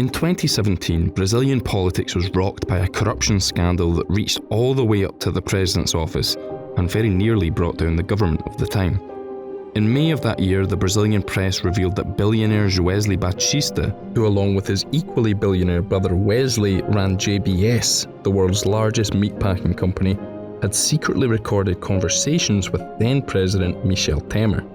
In 2017, Brazilian politics was rocked by a corruption scandal that reached all the way up to the president's office and very nearly brought down the government of the time. In May of that year, the Brazilian press revealed that billionaire Joesley Batista, who along with his equally billionaire brother Wesley ran JBS, the world's largest meatpacking company, had secretly recorded conversations with then-President Michel Temer.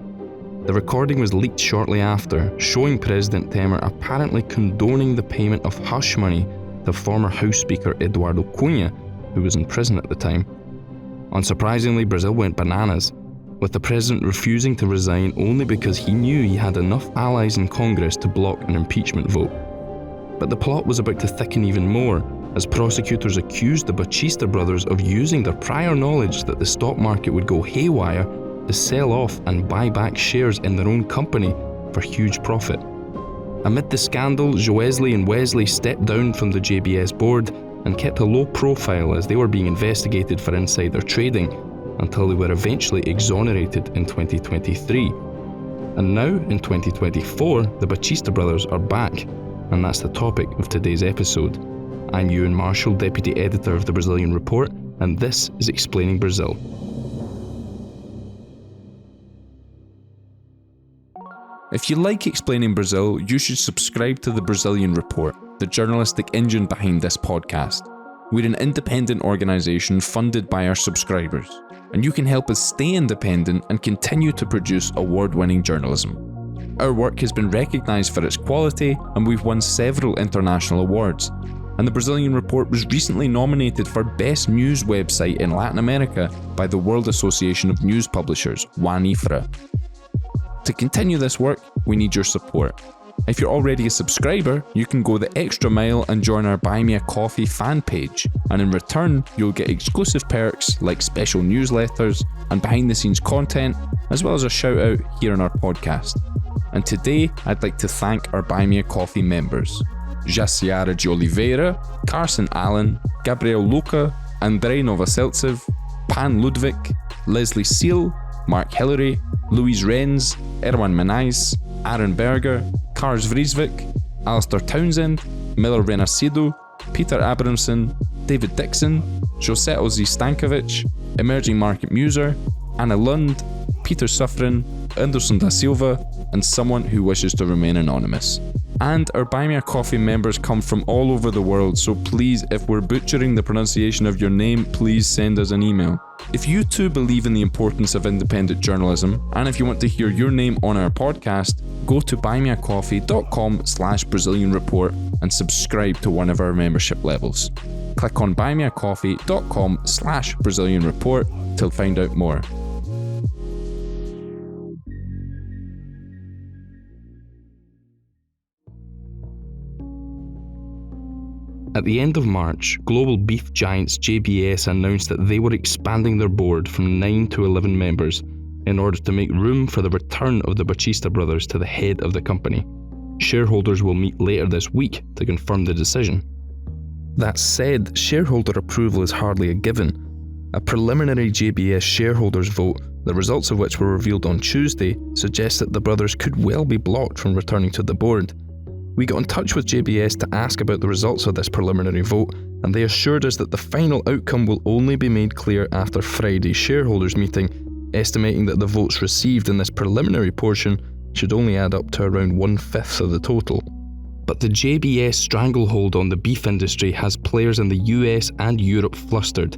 The recording was leaked shortly after, showing President Temer apparently condoning the payment of hush money to former House Speaker Eduardo Cunha, who was in prison at the time. Unsurprisingly, Brazil went bananas, with the president refusing to resign only because he knew he had enough allies in Congress to block an impeachment vote. But the plot was about to thicken even more, as prosecutors accused the Batista brothers of using their prior knowledge that the stock market would go haywire to sell off and buy back shares in their own company for huge profit. Amid the scandal, Joesley and Wesley stepped down from the JBS board and kept a low profile as they were being investigated for insider trading until they were eventually exonerated in 2023. And now, in 2024, the Batista brothers are back, and that's the topic of today's episode. I'm Ewan Marshall, Deputy Editor of the Brazilian Report, and this is Explaining Brazil. If you like Explaining Brazil, you should subscribe to the Brazilian Report, the journalistic engine behind this podcast. We're an independent organisation funded by our subscribers, and you can help us stay independent and continue to produce award-winning journalism. Our work has been recognised for its quality, and we've won several international awards. And the Brazilian Report was recently nominated for Best News Website in Latin America by the World Association of News Publishers, WANIFRA. To continue this work, we need your support. If you're already a subscriber, you can go the extra mile and join our Buy Me a Coffee fan page, and in return, you'll get exclusive perks like special newsletters and behind-the-scenes content, as well as a shout-out here on our podcast. And today, I'd like to thank our Buy Me a Coffee members: Jaciara de Oliveira, Carson Allen, Gabriel Luca, Andrei Novoseltsev, Pan Ludwig, Leslie Seal, Mark Hillary, Louise Renz, Erwan Menais, Aaron Berger, Kars Vriesvik, Alistair Townsend, Miller Renasido, Peter Abramson, David Dixon, Joseto Z. Stankovic, Emerging Market Muser, Anna Lund, Peter Suffren, Anderson da Silva, and someone who wishes to remain anonymous. And our Buy Me a Coffee members come from all over the world, so please, if we're butchering the pronunciation of your name, please send us an email. If you too believe in the importance of independent journalism, and if you want to hear your name on our podcast, go to buymeacoffee.com/Brazilian Report and subscribe to one of our membership levels. Click on buymeacoffee.com/Brazilian Report to find out more. At the end of March, global beef giants JBS announced that they were expanding their board from 9 to 11 members in order to make room for the return of the Batista brothers to the head of the company. Shareholders will meet later this week to confirm the decision. That said, shareholder approval is hardly a given. A preliminary JBS shareholders vote, the results of which were revealed on Tuesday, suggests that the brothers could well be blocked from returning to the board. We got in touch with JBS to ask about the results of this preliminary vote, and they assured us that the final outcome will only be made clear after Friday's shareholders meeting, estimating that the votes received in this preliminary portion should only add up to around 1/5 of the total. But the JBS stranglehold on the beef industry has players in the US and Europe flustered.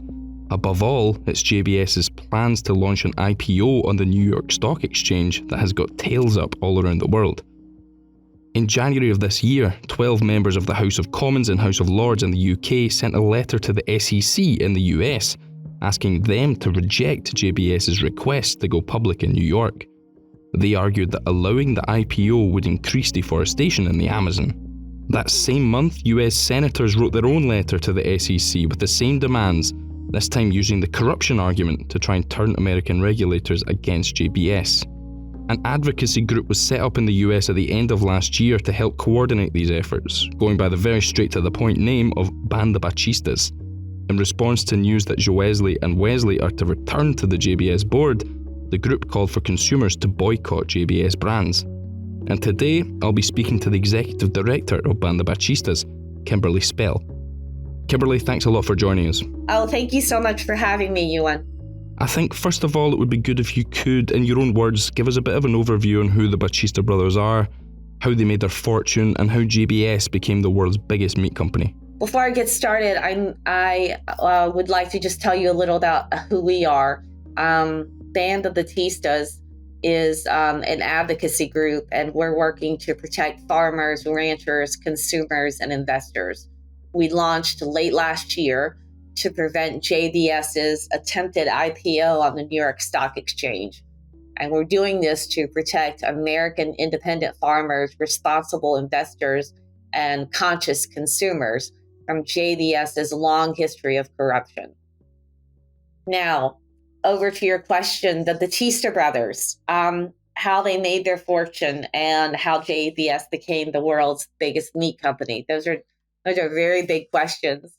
Above all, it's JBS's plans to launch an IPO on the New York Stock Exchange that has got tails up all around the world. In January of this year, 12 members of the House of Commons and House of Lords in the UK sent a letter to the SEC in the US, asking them to reject JBS's request to go public in New York. They argued that allowing the IPO would increase deforestation in the Amazon. That same month, US senators wrote their own letter to the SEC with the same demands, this time using the corruption argument to try and turn American regulators against JBS. An advocacy group was set up in the US at the end of last year to help coordinate these efforts, going by the very straight-to-the-point name of Ban the Batistas. In response to news that Joesley and Wesley are to return to the JBS board, the group called for consumers to boycott JBS brands. And today, I'll be speaking to the Executive Director of Banda Batistas, Kimberly Spell. Kimberly, thanks a lot for joining us. Oh, thank you so much for having me, Ewan. I think, first of all, it would be good if you could, in your own words, give us a bit of an overview on who the Batista brothers are, how they made their fortune, and how JBS became the world's biggest meat company. Before I get started, I would like to just tell you a little about who we are. Banda Batistas is an advocacy group, and we're working to protect farmers, ranchers, consumers, and investors. We launched late last year to prevent JBS's attempted IPO on the New York Stock Exchange. And we're doing this to protect American independent farmers, responsible investors, and conscious consumers from JBS's long history of corruption. Now, over to your question, the Batista brothers, how they made their fortune and how JBS became the world's biggest meat company. Those are very big questions.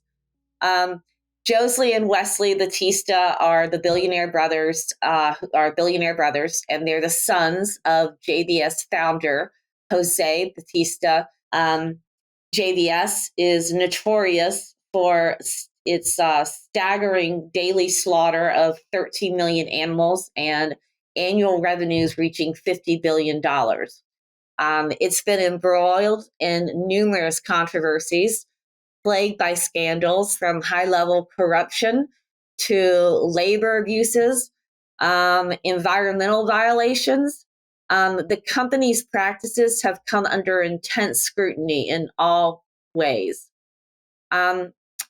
Joesley and Wesley Batista are the billionaire brothers, and they're the sons of JBS founder Jose Batista. JBS is notorious for its staggering daily slaughter of 13 million animals and annual revenues reaching $50 billion. It's been embroiled in numerous controversies, plagued by scandals from high-level corruption to labor abuses, environmental violations. The company's practices have come under intense scrutiny in all ways.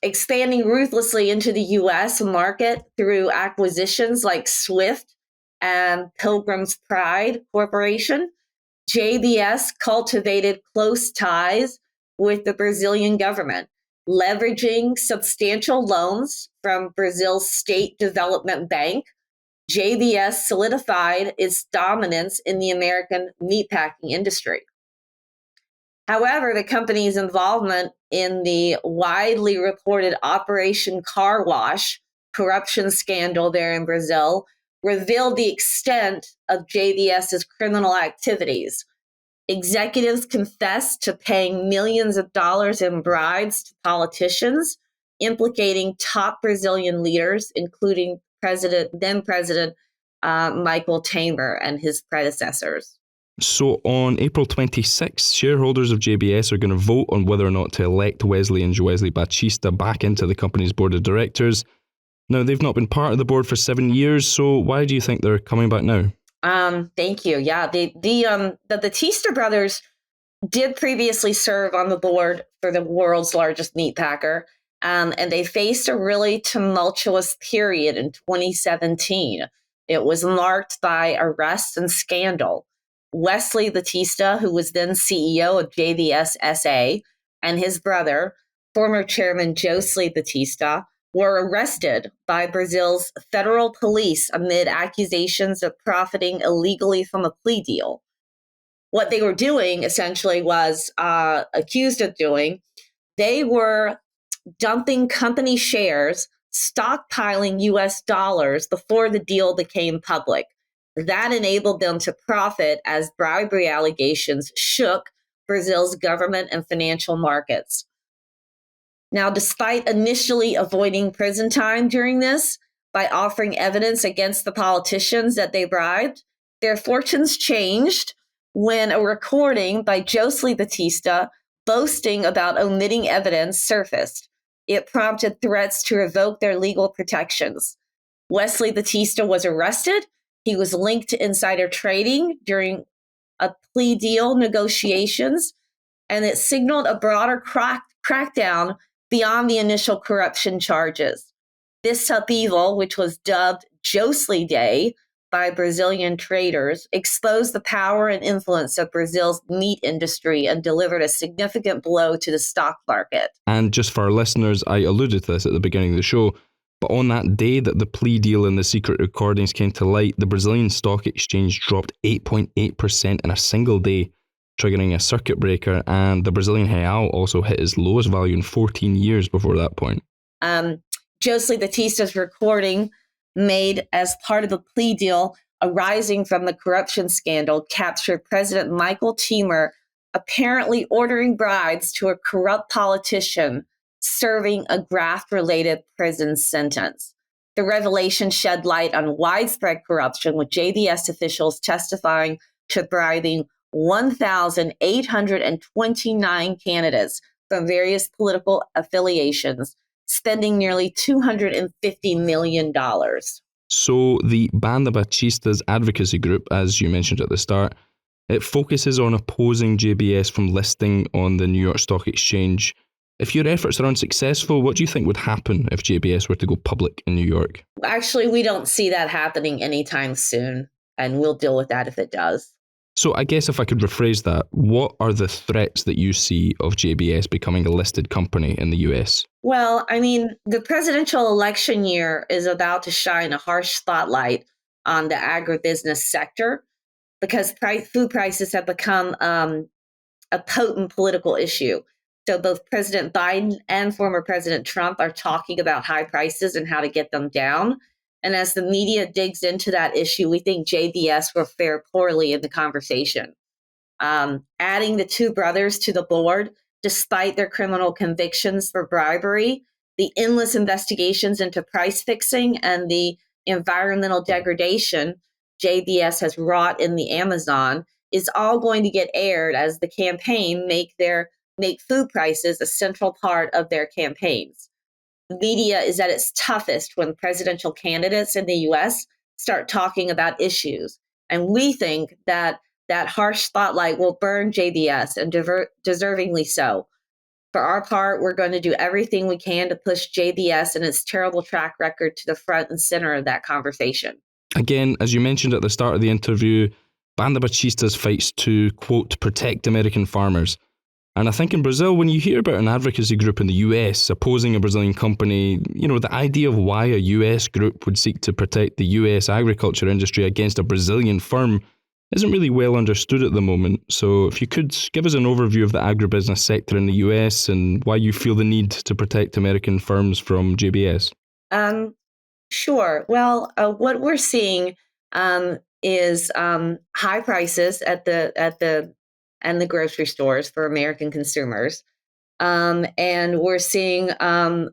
Expanding ruthlessly into the U.S. market through acquisitions like Swift and Pilgrim's Pride Corporation, JBS cultivated close ties with the Brazilian government, leveraging substantial loans from Brazil's State Development Bank. JBS solidified its dominance in the American meatpacking industry. However, the company's involvement in the widely reported Operation Car Wash corruption scandal there in Brazil revealed the extent of JBS's criminal activities. Executives confessed to paying millions of dollars in bribes to politicians, implicating top Brazilian leaders, including then President Michel Temer and his predecessors. So on April 26th, shareholders of JBS are going to vote on whether or not to elect Wesley and Joesley Batista back into the company's board of directors. Now, they've not been part of the board for 7 years, so why do you think they're coming back now? Thank you. Yeah, the Batista brothers did previously serve on the board for the world's largest meat packer, and they faced a really tumultuous period in 2017. It was marked by arrests and scandal. Wesley Batista, who was then CEO of JBS SA, and his brother, former chairman Joesley Batista, were arrested by Brazil's federal police amid accusations of profiting illegally from a plea deal. What they were doing, essentially, was accused of doing, they were dumping company shares, stockpiling US dollars before the deal became public. That enabled them to profit as bribery allegations shook Brazil's government and financial markets. Now, despite initially avoiding prison time during this by offering evidence against the politicians that they bribed, their fortunes changed when a recording by Joesley Batista boasting about omitting evidence surfaced. It prompted threats to revoke their legal protections. Wesley Batista was arrested. He was linked to insider trading during a plea deal negotiations, and it signaled a broader crackdown beyond the initial corruption charges. This upheaval, which was dubbed Joesley Day by Brazilian traders, exposed the power and influence of Brazil's meat industry and delivered a significant blow to the stock market. And just for our listeners, I alluded to this at the beginning of the show, but on that day that the plea deal and the secret recordings came to light, the Brazilian stock exchange dropped 8.8% in a single day, triggering a circuit breaker, and the Brazilian real also hit its lowest value in 14 years before that point. Joesley Batista's recording made as part of the plea deal arising from the corruption scandal captured President Michel Temer apparently ordering bribes to a corrupt politician serving a graft-related prison sentence. The revelation shed light on widespread corruption, with JBS officials testifying to bribing 1,829 candidates from various political affiliations, spending nearly $250 million. So the Ban the Batistas advocacy group, as you mentioned at the start, it focuses on opposing JBS from listing on the New York Stock Exchange. If your efforts are unsuccessful, what do you think would happen if JBS were to go public in New York? Actually, we don't see that happening anytime soon, and we'll deal with that if it does. So I guess if I could rephrase that, what are the threats that you see of JBS becoming a listed company in the US? Well, I mean, the presidential election year is about to shine a harsh spotlight on the agribusiness sector because food prices have become a potent political issue. So both President Biden and former President Trump are talking about high prices and how to get them down. And as the media digs into that issue, we think JBS will fare poorly in the conversation. Adding the two brothers to the board, despite their criminal convictions for bribery, the endless investigations into price fixing, and the environmental degradation JBS has wrought in the Amazon, is all going to get aired as the campaign make food prices a central part of their campaigns. The media is at its toughest when presidential candidates in the U.S. start talking about issues. And we think that that harsh spotlight will burn JBS, and deservingly so. For our part, we're going to do everything we can to push JBS and its terrible track record to the front and center of that conversation. Again, as you mentioned at the start of the interview, Ban the Batistas fights to, quote, protect American farmers. And I think in Brazil, when you hear about an advocacy group in the US opposing a Brazilian company, the idea of why a US group would seek to protect the US agriculture industry against a Brazilian firm isn't really well understood at the moment. So if you could give us an overview of the agribusiness sector in the US and why you feel the need to protect American firms from JBS. Sure. Well, what we're seeing is high prices at the grocery stores for American consumers. And we're seeing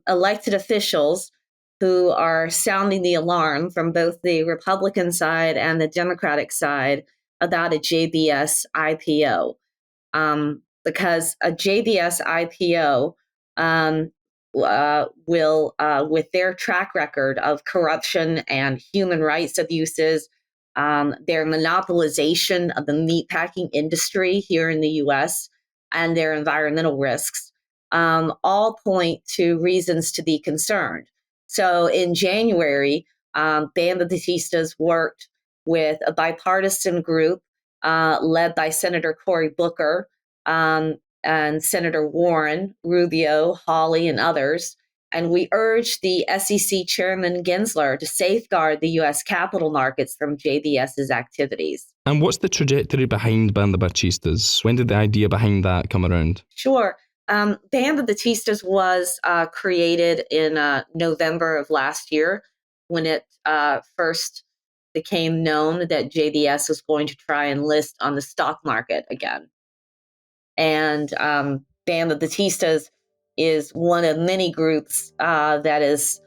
elected officials who are sounding the alarm from both the Republican side and the Democratic side about a JBS IPO. Because a JBS IPO will, with their track record of corruption and human rights abuses, their monopolization of the meatpacking industry here in the U.S., and their environmental risks, all point to reasons to be concerned. So in January, Ban the Batistas worked with a bipartisan group led by Senator Cory Booker and Senator Warren, Rubio, Hawley, and others. And we urged the SEC Chairman Gensler to safeguard the U.S. capital markets from JBS's activities. And what's the trajectory behind Ban the Batistas? When did the idea behind that come around? Sure. Ban the Batistas was created in November of last year, when it first became known that JBS was going to try and list on the stock market again. And Ban the Batistas is one of many groups that is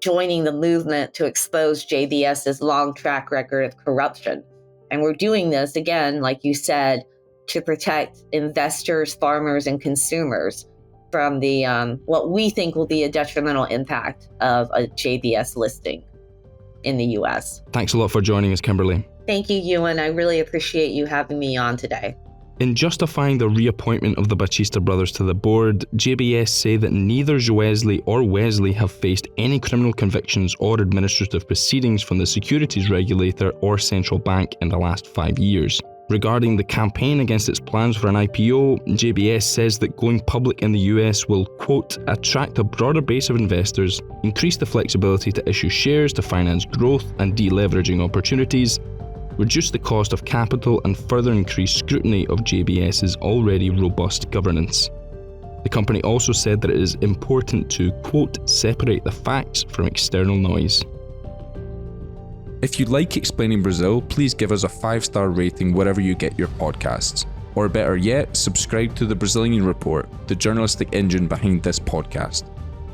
joining the movement to expose JBS's long track record of corruption. And we're doing this, again, like you said, to protect investors, farmers, and consumers from the what we think will be a detrimental impact of a JBS listing in the U.S. Thanks a lot for joining us, Kimberly. Thank you, Ewan. I really appreciate you having me on today. In justifying the reappointment of the Batista brothers to the board, JBS say that neither Joesley or Wesley have faced any criminal convictions or administrative proceedings from the securities regulator or central bank in the last 5 years. Regarding the campaign against its plans for an IPO, JBS says that going public in the US will, quote, attract a broader base of investors, increase the flexibility to issue shares to finance growth and deleveraging opportunities, reduce the cost of capital, and further increase scrutiny of JBS's already robust governance. The company also said that it is important to, quote, separate the facts from external noise. If you like Explaining Brazil, please give us a 5-star rating wherever you get your podcasts. Or better yet, subscribe to the Brazilian Report, the journalistic engine behind this podcast.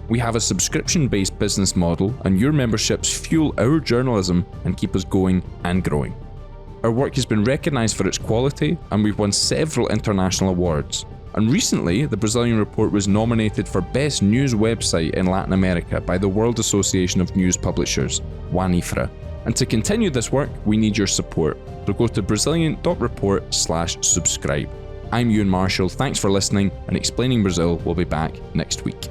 We have a subscription-based business model, and your memberships fuel our journalism and keep us going and growing. Our work has been recognised for its quality, and we've won several international awards. And recently, the Brazilian Report was nominated for Best News Website in Latin America by the World Association of News Publishers, WANIFRA. And to continue this work, we need your support. So go to Brazilian.report/subscribe. I'm Ewan Marshall, thanks for listening, and Explaining Brazil will be back next week.